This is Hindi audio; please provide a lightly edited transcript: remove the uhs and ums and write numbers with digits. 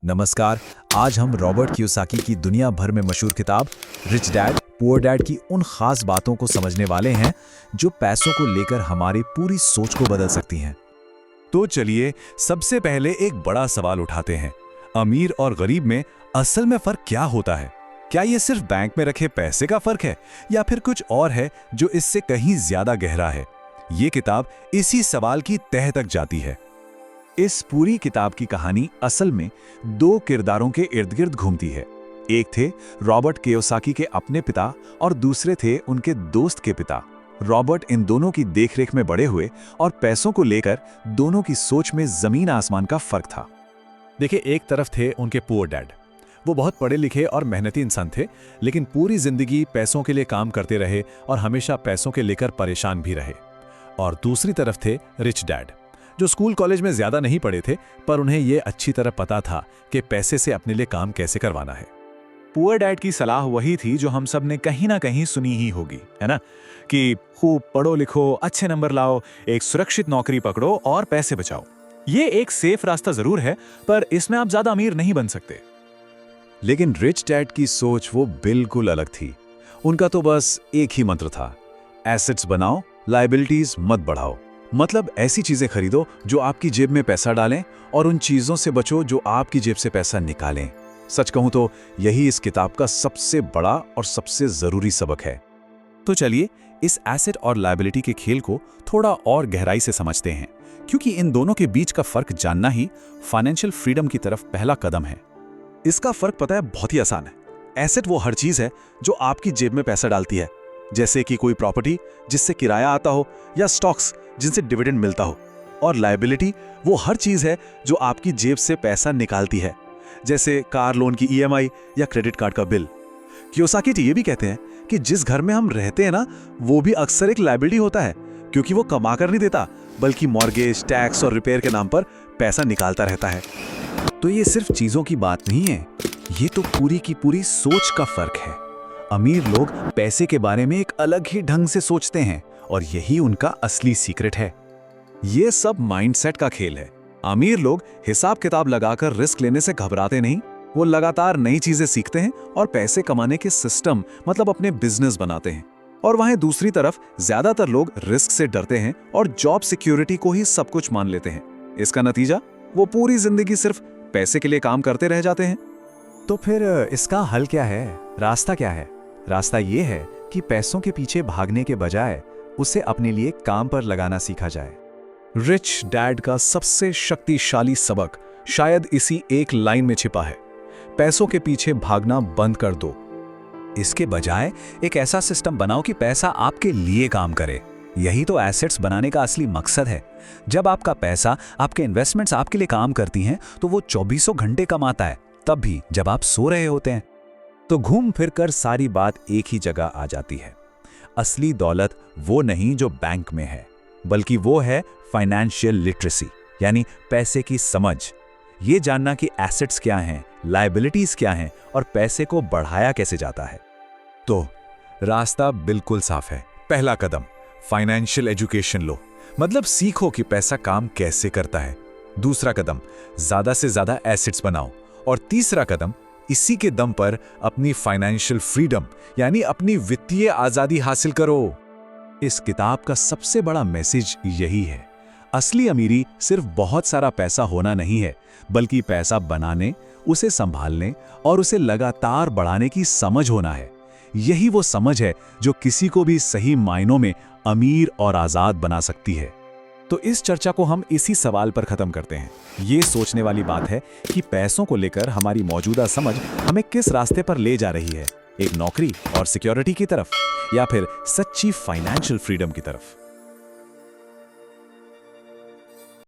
नमस्कार। आज हम रॉबर्ट कियोसाकी की दुनिया भर में मशहूर किताब रिच डैड पुअर डैड की उन खास बातों को समझने वाले हैं जो पैसों को लेकर हमारी पूरी सोच को बदल सकती हैं। तो चलिए सबसे पहले एक बड़ा सवाल उठाते हैं। अमीर और गरीब में असल में फर्क क्या होता है? क्या ये सिर्फ बैंक में रखे पैसे का फर्क है या फिर कुछ और है जो इससे कहीं ज्यादा गहरा है? ये किताब इसी सवाल की तह तक जाती है। इस पूरी किताब की कहानी असल में दो किरदारों के इर्द गिर्द घूमती है। एक थे रॉबर्ट कियोसाकी के अपने पिता और दूसरे थे उनके दोस्त के पिता। रॉबर्ट इन दोनों की देखरेख में बड़े हुए और पैसों को लेकर दोनों की सोच में जमीन आसमान का फर्क था। देखिए, एक तरफ थे उनके पुअर डैड। वो बहुत पढ़े लिखे और मेहनती इंसान थे, लेकिन पूरी जिंदगी पैसों के लिए काम करते रहे और हमेशा पैसों के लेकर परेशान भी रहे। और दूसरी तरफ थे रिच डैड, जो स्कूल कॉलेज में ज्यादा नहीं पढ़े थे, पर उन्हें यह अच्छी तरह पता था कि पैसे से अपने लिए काम कैसे करवाना है। पुअर डैड की सलाह वही थी जो हम सब ने कहीं ना कहीं सुनी ही होगी, है ना? कि खूब पढ़ो लिखो, अच्छे नंबर लाओ, एक सुरक्षित नौकरी पकड़ो और पैसे बचाओ। ये एक सेफ रास्ता जरूर है, पर इसमें आप ज्यादा अमीर नहीं बन सकते। लेकिन रिच डैड की सोच वो बिल्कुल अलग थी। उनका तो बस एक ही मंत्र था, एसेट्स बनाओ, लायबिलिटीज मत बढ़ाओ। मतलब ऐसी चीजें खरीदो जो आपकी जेब में पैसा डालें और उन चीजों से बचो जो आपकी जेब से पैसा निकालें। सच कहूं तो यही इस किताब का सबसे बड़ा और सबसे जरूरी सबक है। तो चलिए इस एसेट और लायबिलिटी के खेल को थोड़ा और गहराई से समझते हैं, क्योंकि इन दोनों के बीच का फर्क जानना ही फाइनेंशियल फ्रीडम की तरफ पहला कदम है। इसका फर्क पता है, बहुत ही आसान है। एसेट वो हर चीज है जो आपकी जेब में पैसा डालती है, जैसे कि कोई प्रॉपर्टी जिससे किराया आता हो या स्टॉक्स जिनसे डिविडेंड मिलता हो। और लायबिलिटी वो हर चीज है जो आपकी जेब से पैसा निकालती है, जैसे कार लोन की ईएमआई या क्रेडिट कार्ड का बिल। कियोसाकी जी ये भी कहते हैं कि जिस घर में हम रहते हैं ना, वो भी अक्सर एक लायबिलिटी होता है, क्योंकि वो कमा कर नहीं देता, बल्कि मॉर्गेज, टैक्स और रिपेयर के नाम पर पैसा निकालता रहता है। तो ये सिर्फ चीजों की बात नहीं है, ये तो पूरी की पूरी सोच का फर्क है। अमीर लोग पैसे के बारे में एक अलग ही ढंग से सोचते हैं और यही उनका असली सीक्रेट है। ये सब माइंडसेट का खेल है। अमीर लोग हिसाब किताब लगाकर रिस्क लेने से घबराते नहीं, वो लगातार नई चीजें सीखते हैं और पैसे कमाने के सिस्टम मतलब अपने बिजनेस बनाते हैं। और वहीं दूसरी तरफ ज्यादातर लोग रिस्क से डरते हैं और जॉब सिक्योरिटी को ही सब कुछ मान लेते हैं। इसका नतीजा वो पूरी जिंदगी सिर्फ पैसे के लिए काम करते रह जाते हैं। तो फिर इसका हल क्या है? रास्ता क्या है? रास्ता ये है कि पैसों के पीछे भागने के बजाय उसे अपने लिए काम पर लगाना सीखा जाए। रिच डैड का सबसे शक्तिशाली सबक शायद इसी एक लाइन में छिपा है, पैसों के पीछे भागना बंद कर दो। इसके बजाय एक ऐसा सिस्टम बनाओ कि पैसा आपके लिए काम करे। यही तो एसेट्स बनाने का असली मकसद है। जब आपका पैसा, आपके इन्वेस्टमेंट्स आपके लिए काम करती हैं, तो वो 24 घंटे कमाता है, तब भी जब आप सो रहे होते हैं। तो घूम फिर कर सारी बात एक ही जगह आ जाती है। असली दौलत वो नहीं जो बैंक में है, बल्कि वो है फाइनेंशियल लिटरेसी, यानी पैसे की समझ। ये जानना कि एसेट्स क्या हैं, लायबिलिटीज क्या हैं और पैसे को बढ़ाया कैसे जाता है। तो रास्ता बिल्कुल साफ है। पहला कदम फाइनेंशियल एजुकेशन लो, मतलब सीखो कि पैसा काम कैसे करता है। दूसरा कदम ज्यादा से ज्यादा एसेट्स बनाओ। और तीसरा कदम इसी के दम पर अपनी फाइनेंशियल फ्रीडम यानी अपनी वित्तीय आजादी हासिल करो। इस किताब का सबसे बड़ा मैसेज यही है, असली अमीरी सिर्फ बहुत सारा पैसा होना नहीं है, बल्कि पैसा बनाने, उसे संभालने और उसे लगातार बढ़ाने की समझ होना है। यही वो समझ है जो किसी को भी सही मायनों में अमीर और आजाद बना सकती है। तो इस चर्चा को हम इसी सवाल पर खत्म करते हैं। ये सोचने वाली बात है कि पैसों को लेकर हमारी मौजूदा समझ हमें किस रास्ते पर ले जा रही है, एक नौकरी और सिक्योरिटी की तरफ या फिर सच्ची फाइनेंशियल फ्रीडम की तरफ।